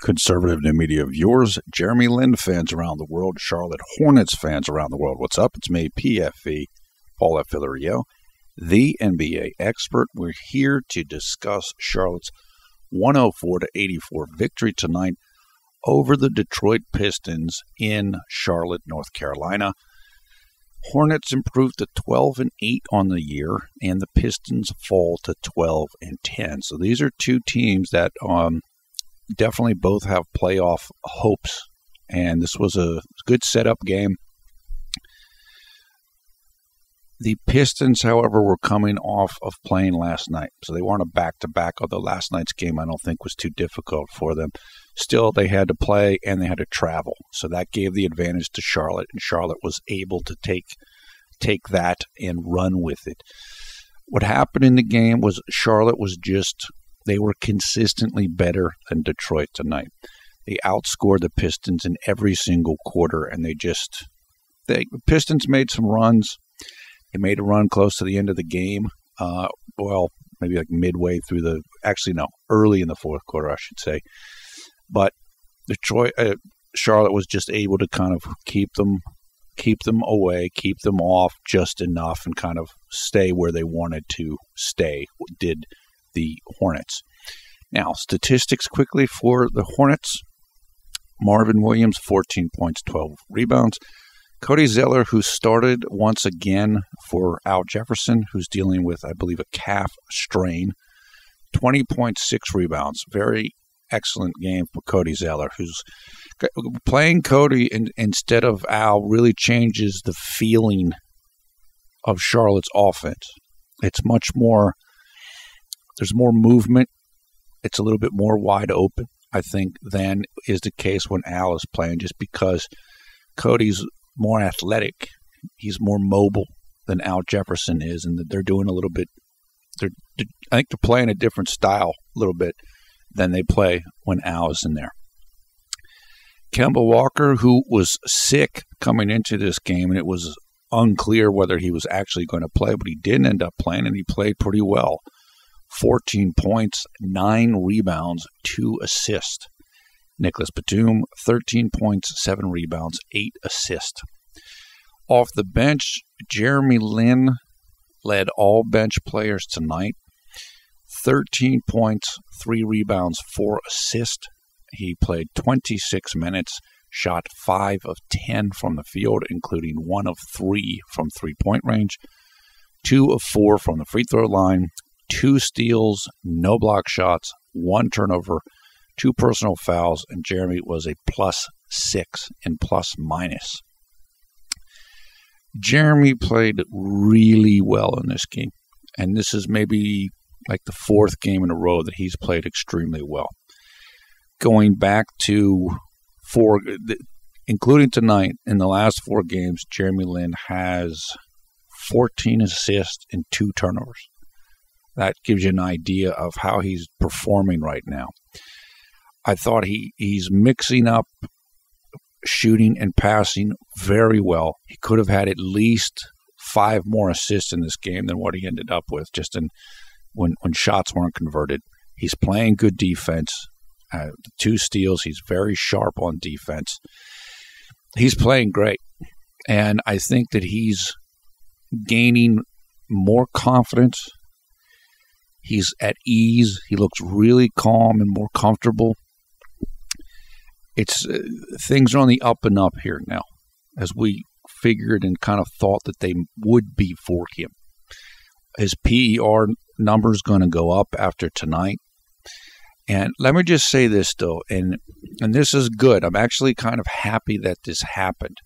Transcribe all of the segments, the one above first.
Conservative new media viewers, JLin fans around the world, Charlotte Hornets fans around the world. What's up? It's me, PFE, Paul F. Villario, the NBA expert. We're here to discuss Charlotte's 104-84 victory tonight over the Detroit Pistons in Charlotte, North Carolina. Hornets improved to 12-8 on the year, and the Pistons fall to 12-10. So these are two teams that definitely both have playoff hopes, and this was a good setup game. The Pistons, however, were coming off of playing last night, so they weren't a back-to-back, although last night's game I don't think was too difficult for them. Still, they had to play and they had to travel, so that gave the advantage to Charlotte, and Charlotte was able to take that and run with it. What happened in the game was Charlotte was they were consistently better than Detroit tonight. They outscored the Pistons in every single quarter, and the Pistons made some runs. They made a run close to the end of the game. Maybe like midway through early in the fourth quarter, I should say. But Charlotte was just able to kind of keep them away, keep them off just enough, and kind of stay where they wanted to stay, did the Hornets. Now, statistics quickly for the Hornets. Marvin Williams, 14 points, 12 rebounds. Cody Zeller, who started once again for Al Jefferson, who's dealing with, I believe, a calf strain, 20.6 rebounds. Very excellent game for Cody Zeller, who's playing Cody instead of Al really changes the feeling of Charlotte's offense. It's much more, there's more movement. It's a little bit more wide open, I think, than is the case when Al is playing, just because Cody's more athletic. He's more mobile than Al Jefferson is, and they're doing a little bit, I think they're playing a different style a little bit than they play when Al is in there. Kemba Walker, who was sick coming into this game, and it was unclear whether he was actually going to play, but he did end up playing, and he played pretty well. 14 points, 9 rebounds, 2 assists. Nicholas Batum, 13 points, 7 rebounds, 8 assists. Off the bench, JLin led all bench players tonight. 13 points, 3 rebounds, 4 assists. He played 26 minutes, shot 5 of 10 from the field, including 1 of 3 from three-point range, 2 of 4 from the free throw line, 2 steals, no block shots, 1 turnover, 2 personal fouls, and Jeremy was a +6 in plus-minus. Jeremy played really well in this game, and this is maybe like the 4th game in a row that he's played extremely well. Going back to including tonight, in the last 4 games, JLin has 14 assists and 2 turnovers. That gives you an idea of how he's performing right now. I thought he's mixing up shooting and passing very well. He could have had at least 5 more assists in this game than what he ended up with, just when shots weren't converted. He's playing good defense. 2 steals. He's very sharp on defense. He's playing great. And I think that he's gaining more confidence. He's at ease. He looks really calm and more comfortable. Things are on the up and up here now, as we figured and kind of thought that they would be for him. His PER number is going to go up after tonight. And let me just say this, though, and this is good. I'm actually kind of happy that this happened.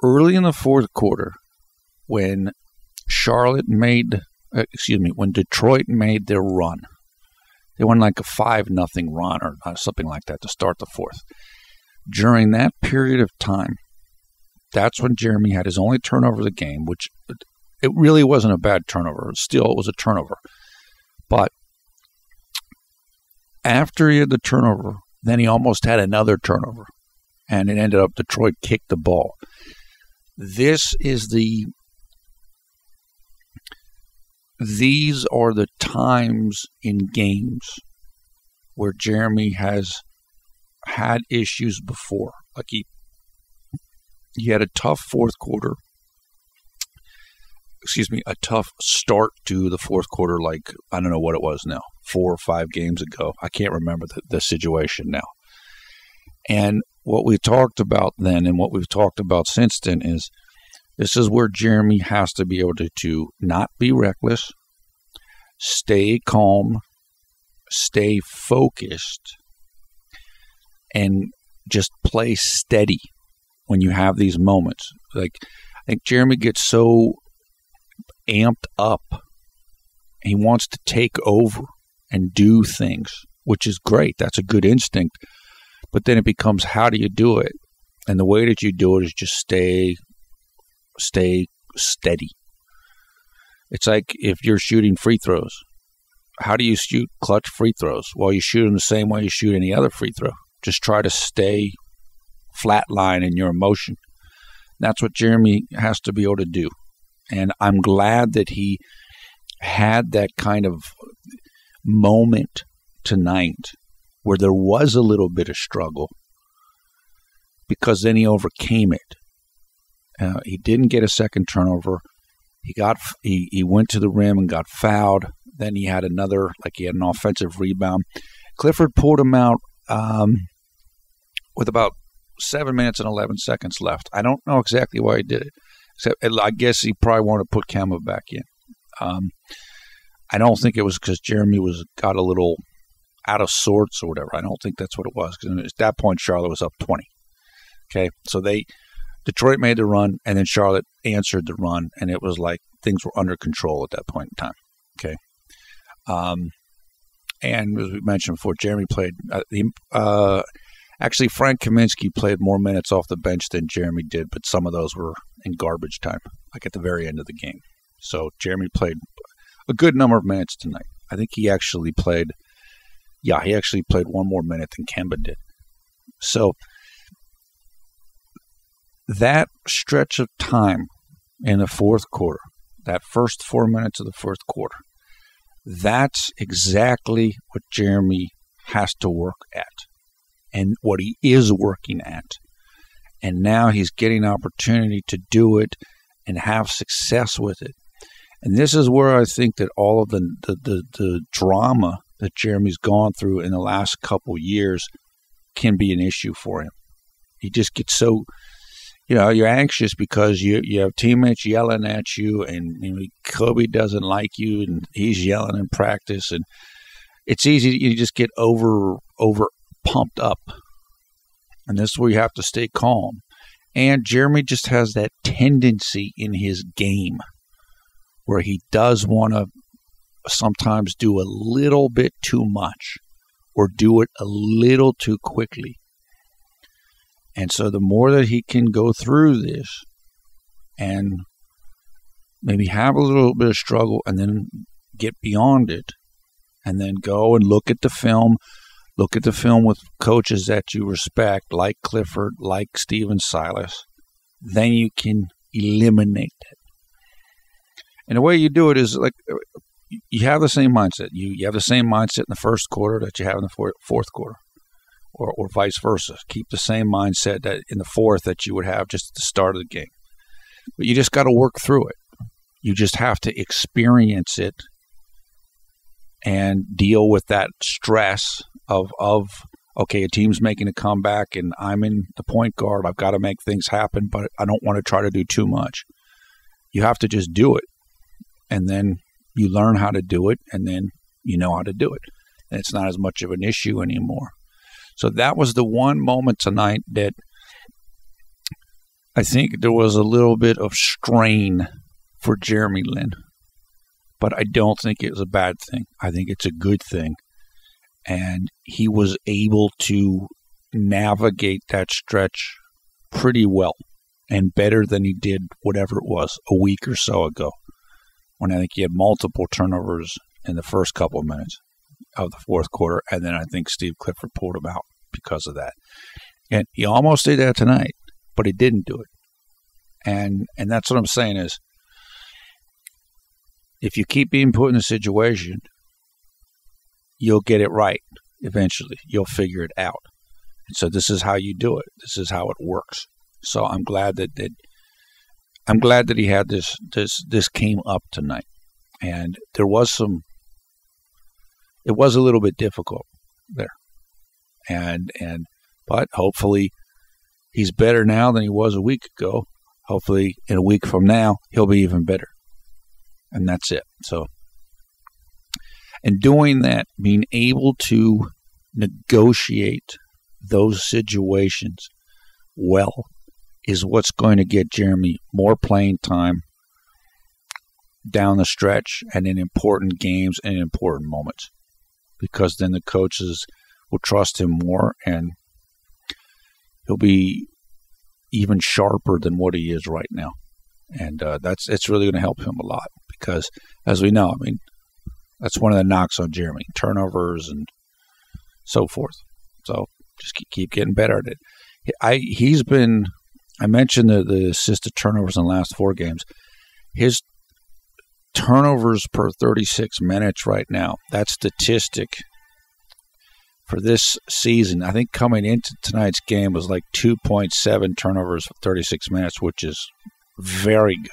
Early in the fourth quarter, when when Detroit made their run, they won like a 5-0 run or something like that to start the fourth. During that period of time, that's when Jeremy had his only turnover of the game, which it really wasn't a bad turnover. Still, it was a turnover. But after he had the turnover, then he almost had another turnover, and it ended up Detroit kicked the ball. These are the times in games where Jeremy has had issues before. Like he had a tough fourth quarter. A tough start to the fourth quarter, like, I don't know what it was now, 4 or 5 games ago. I can't remember the situation now. And what we talked about then and what we've talked about since then is this is where Jeremy has to be able to not be reckless, stay calm, stay focused, and just play steady when you have these moments. Like, I think Jeremy gets so amped up. He wants to take over and do things, which is great. That's a good instinct. But then it becomes, how do you do it? And the way that you do it is just stay steady. It's like if you're shooting free throws. How do you shoot clutch free throws? Well, you shoot them the same way you shoot any other free throw. Just try to stay flatline in your emotion. That's what Jeremy has to be able to do. And I'm glad that he had that kind of moment tonight where there was a little bit of struggle, because then he overcame it. He didn't get a second turnover. He went to the rim and got fouled. Then he had an offensive rebound. Clifford pulled him out with about 7 minutes and 11 seconds left. I don't know exactly why he did it. Except I guess he probably wanted to put Kemba back in. I don't think it was because Jeremy got a little out of sorts or whatever. I don't think that's what it was, because at that point Charlotte was up 20. Okay, so Detroit made the run, and then Charlotte answered the run, and it was like things were under control at that point in time. Okay, and as we mentioned before, Jeremy played. Actually, Frank Kaminsky played more minutes off the bench than Jeremy did, but some of those were in garbage time, like at the very end of the game. So Jeremy played a good number of minutes tonight. I think he actually played one more minute than Kemba did. So that stretch of time in the fourth quarter, that first 4 minutes of the fourth quarter, that's exactly what Jeremy has to work at. And what he is working at. And now he's getting opportunity to do it and have success with it. And this is where I think that all of the drama that Jeremy's gone through in the last couple years can be an issue for him. He just gets so, you're anxious because you have teammates yelling at you, and Kobe doesn't like you, and he's yelling in practice, and it's easy. You just get over pumped up, and this is where you have to stay calm. And Jeremy just has that tendency in his game where he does want to sometimes do a little bit too much or do it a little too quickly. And so the more that he can go through this and maybe have a little bit of struggle and then get beyond it, and then go and look at the film with coaches that you respect, like Clifford, like Steven Silas, then you can eliminate it. And the way you do it is like you have the same mindset. You have the same mindset in the first quarter that you have in the fourth quarter, or vice versa. Keep the same mindset that in the fourth that you would have just at the start of the game. But you just got to work through it. You just have to experience it and deal with that stress of okay, a team's making a comeback and I'm in the point guard. I've got to make things happen, but I don't want to try to do too much. You have to just do it, and then you learn how to do it, and then you know how to do it. And it's not as much of an issue anymore. So that was the one moment tonight that I think there was a little bit of strain for JLin. But I don't think it was a bad thing. I think it's a good thing. And he was able to navigate that stretch pretty well, and better than he did whatever it was a week or so ago, when I think he had multiple turnovers in the first couple of minutes of the fourth quarter, and then I think Steve Clifford pulled him out because of that. And he almost did that tonight, but he didn't do it. And that's what I'm saying is, if you keep being put in a situation, you'll get it right eventually. You'll figure it out. And so this is how you do it. This is how it works. So I'm glad that he had this came up tonight. And it was a little bit difficult there. But hopefully he's better now than he was a week ago. Hopefully in a week from now, he'll be even better. And that's it. So, and doing that, being able to negotiate those situations well is what's going to get Jeremy more playing time down the stretch and in important games and in important moments, because then the coaches will trust him more and he'll be even sharper than what he is right now. And it's really going to help him a lot because, as we know, I mean, that's one of the knocks on Jeremy, turnovers and so forth. So just keep getting better at it. I mentioned the assisted turnovers in the last 4 games. His turnovers per 36 minutes right now, that statistic for this season, I think coming into tonight's game was like 2.7 turnovers for 36 minutes, which is very good.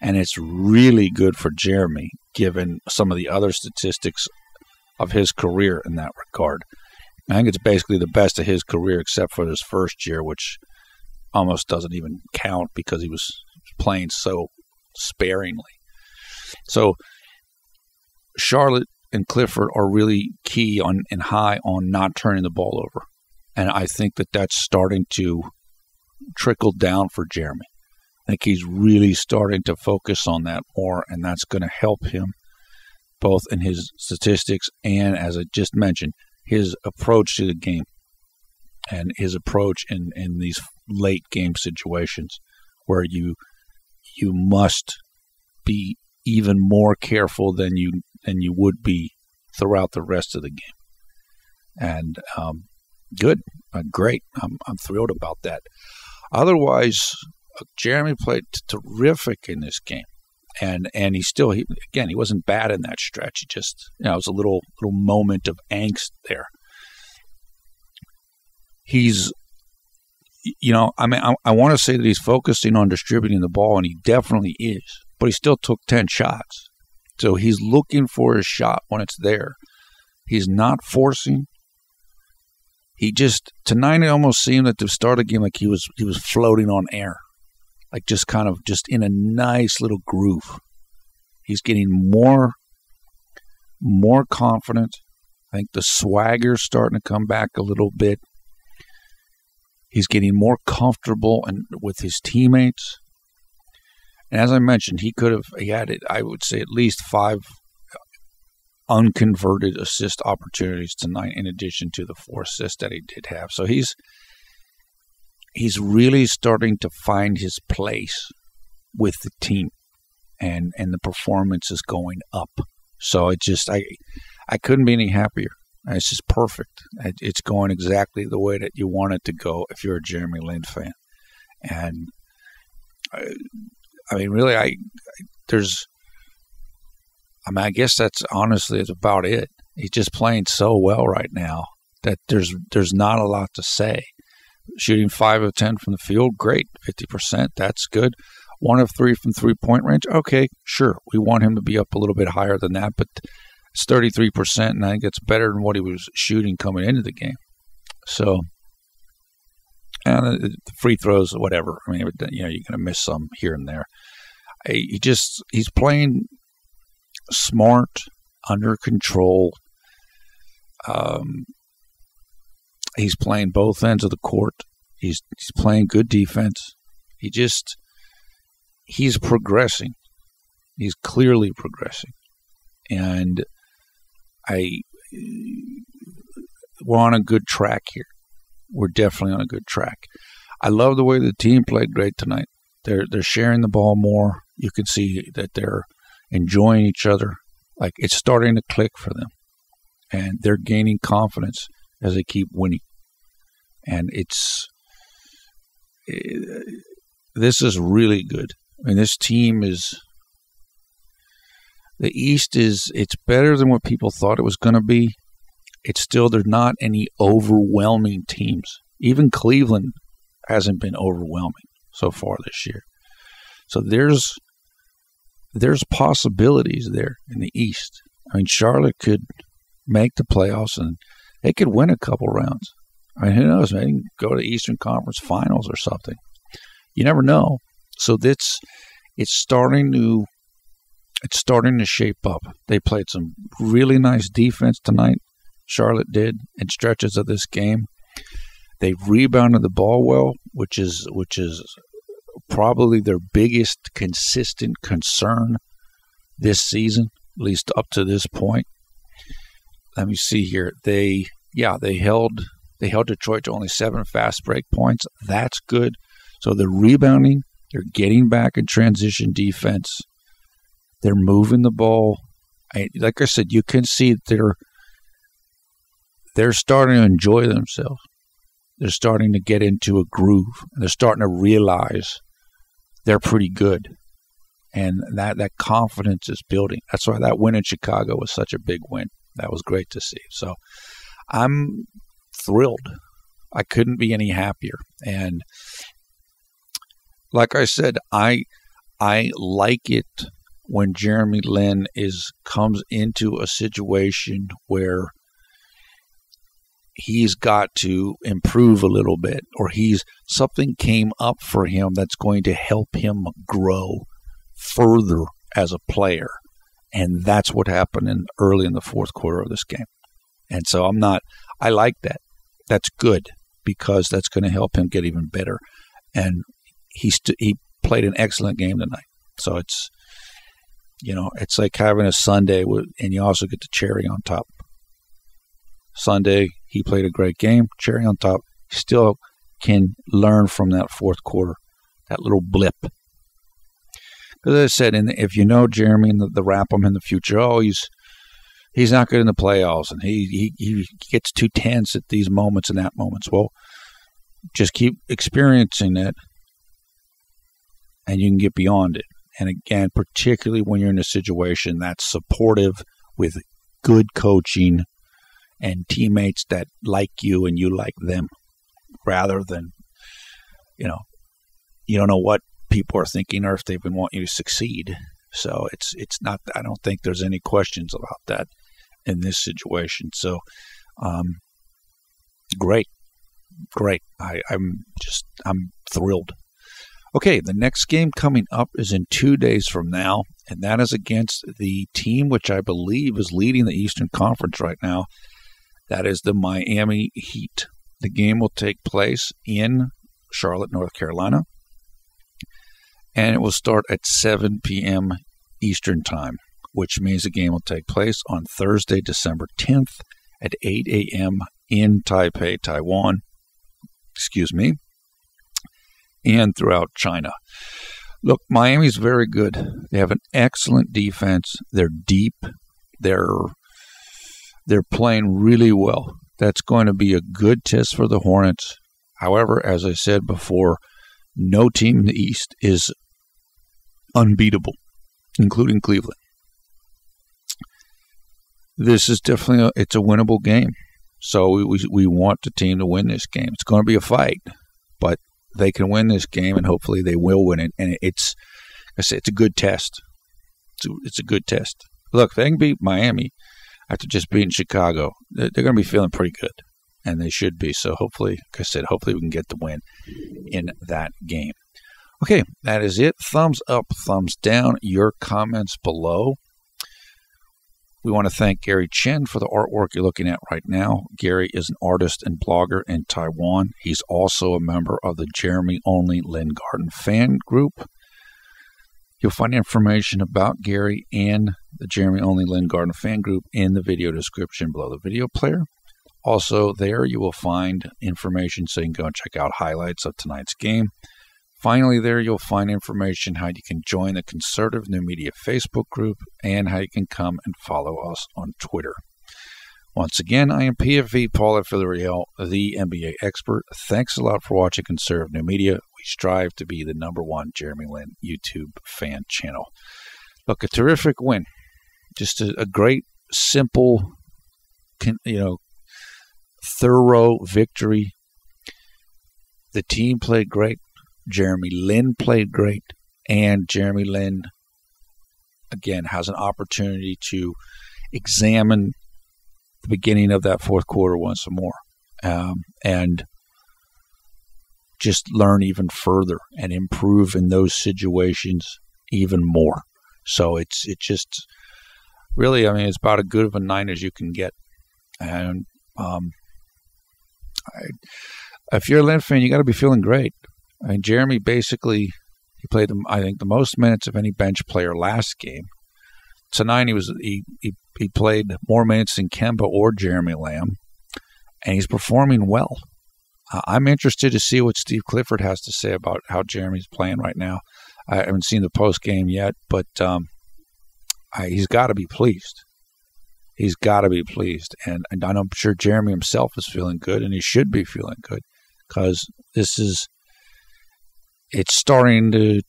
And it's really good for Jeremy, given some of the other statistics of his career in that regard. I think it's basically the best of his career except for his first year, which almost doesn't even count because he was playing so sparingly. So Charlotte and Clifford are really key on and high on not turning the ball over. And I think that's starting to trickle down for Jeremy. I think he's really starting to focus on that more, and that's going to help him both in his statistics and, as I just mentioned, his approach to the game and his approach in these late game situations where you must be even more careful than you would be throughout the rest of the game. And good, great. I'm thrilled about that. Otherwise, Jeremy played terrific in this game, and he wasn't bad in that stretch. He just, it was a little moment of angst there. He's, I want to say that he's focusing on distributing the ball, and he definitely is, but he still took 10 shots. So he's looking for his shot when it's there. He's not forcing. Tonight it almost seemed at the start of the game like he was floating on air, like just in a nice little groove. He's getting more confident. I think the swagger's starting to come back a little bit. He's getting more comfortable with his teammates. And as I mentioned, he had it, I would say, at least 5 unconverted assist opportunities tonight, in addition to the 4 assists that he did have. So he's really starting to find his place with the team, and the performance is going up. So I couldn't be any happier. It's just perfect. It's going exactly the way that you want it to go if you're a Jeremy Lin fan. And really, I guess that's about it. He's just playing so well right now that there's not a lot to say. Shooting 5 of 10 from the field, great, 50%, that's good. 1 of 3 from 3-point range, okay, sure. We want him to be up a little bit higher than that, but it's 33%, and I think it's better than what he was shooting coming into the game. So, and the free throws, whatever. I mean, you're going to miss some here and there. He's playing smart, under control. He's playing both ends of the court. He's playing good defense. He's progressing. He's clearly progressing. And we're on a good track here. We're definitely on a good track. I love the way the team played great tonight. They're sharing the ball more. You can see that they're enjoying each other. Like, it's starting to click for them. And they're gaining confidence as they keep winning. And this is really good. I mean, this team the East it's better than what people thought it was going to be. it's still, there's not any overwhelming teams. Even Cleveland hasn't been overwhelming so far this year. So there's possibilities there in the East. I mean, Charlotte could make the playoffs and they could win a couple rounds. I mean, who knows? Maybe they can go to Eastern Conference Finals or something. You never know. So it's starting to shape up. They played some really nice defense tonight. Charlotte did in stretches of this game. They rebounded the ball well, which is probably their biggest consistent concern this season, at least up to this point. Let me see here. They held Detroit to only 7 fast break points. That's good. So they're rebounding. They're getting back in transition defense. They're moving the ball. Like I said, you can see they're starting to enjoy themselves. They're starting to get into a groove. And they're starting to realize they're pretty good. And that confidence is building. That's why that win in Chicago was such a big win. That was great to see. So I'm thrilled. I couldn't be any happier. And like I said, I like it when JLin comes into a situation where he's got to improve a little bit, or something came up for him that's going to help him grow further as a player. And that's what happened early in the fourth quarter of this game. And so I like that. That's good, because that's going to help him get even better. And he played an excellent game tonight. So it's like having a sundae and you also get the cherry on top. Sunday, he played a great game. Cherry on top. Still can learn from that fourth quarter, that little blip. Because as I said, if you know Jeremy and the rap him in the future, he's not good in the playoffs, and he gets too tense at these moments and that moments. Well, just keep experiencing it, and you can get beyond it. And again, particularly when you're in a situation that's supportive with good coaching and teammates that like you and you like them, rather than, you don't know what people are thinking or if they even want you to succeed. So it's not, I don't think there's any questions about that in this situation. So, great. I'm thrilled. Okay, the next game coming up is in 2 days from now, and that is against the team which I believe is leading the Eastern Conference right now. That is the Miami Heat. The game will take place in Charlotte, North Carolina, and it will start at 7 p.m. Eastern Time, which means the game will take place on Thursday, December 10th at 8 a.m. in Taipei, Taiwan. And throughout China. Look, Miami's very good. They have an excellent defense. They're deep. They're playing really well. That's going to be a good test for the Hornets. However, as I said before, no team in the East is unbeatable, including Cleveland. This is definitely it's a winnable game. So we want the team to win this game. It's going to be a fight, but they can win this game, and hopefully they will win it. And it's a good test. It's a good test. Look, they can beat Miami after just beating Chicago. They're going to be feeling pretty good, and they should be. So hopefully, like I said, hopefully we can get the win in that game. Okay, that is it. Thumbs up, thumbs down. Your comments below. We want to thank Gary Chen for the artwork you're looking at right now. Gary is an artist and blogger in Taiwan. He's also a member of the Jeremy Only Lin Garden fan group. You'll find information about Gary and the Jeremy Only Lin Garden fan group in the video description below the video player. Also there you will find information so you can go and check out highlights of tonight's game. Finally, there you'll find information how you can join the Conservative New Media Facebook group and how you can come and follow us on Twitter. Once again, I am PFV Paul Villarreal, the NBA expert. Thanks a lot for watching Conservative New Media. We strive to be the #1 Jeremy Lin YouTube fan channel. Look, a terrific win. Just a great, simple, thorough victory. The team played great. JLin played great. And JLin, again, has an opportunity to examine the beginning of that fourth quarter once more, and just learn even further and improve in those situations even more. So it's just really, I mean, it's about as good of a night as you can get. And if you're a Lin fan, you got to be feeling great. I mean, Jeremy basically, he played, I think, the most minutes of any bench player last game. Tonight he played more minutes than Kemba or Jeremy Lamb, and he's performing well. I'm interested to see what Steve Clifford has to say about how Jeremy's playing right now. I haven't seen the post game yet, but he's got to be pleased. He's got to be pleased, and I'm sure Jeremy himself is feeling good, and he should be feeling good, because it's starting to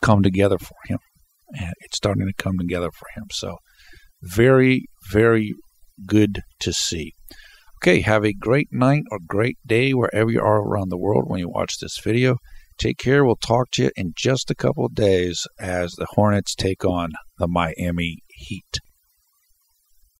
come together for him. It's starting to come together for him. So very, very good to see. Okay, have a great night or great day wherever you are around the world when you watch this video. Take care. We'll talk to you in just a couple of days as the Hornets take on the Miami Heat.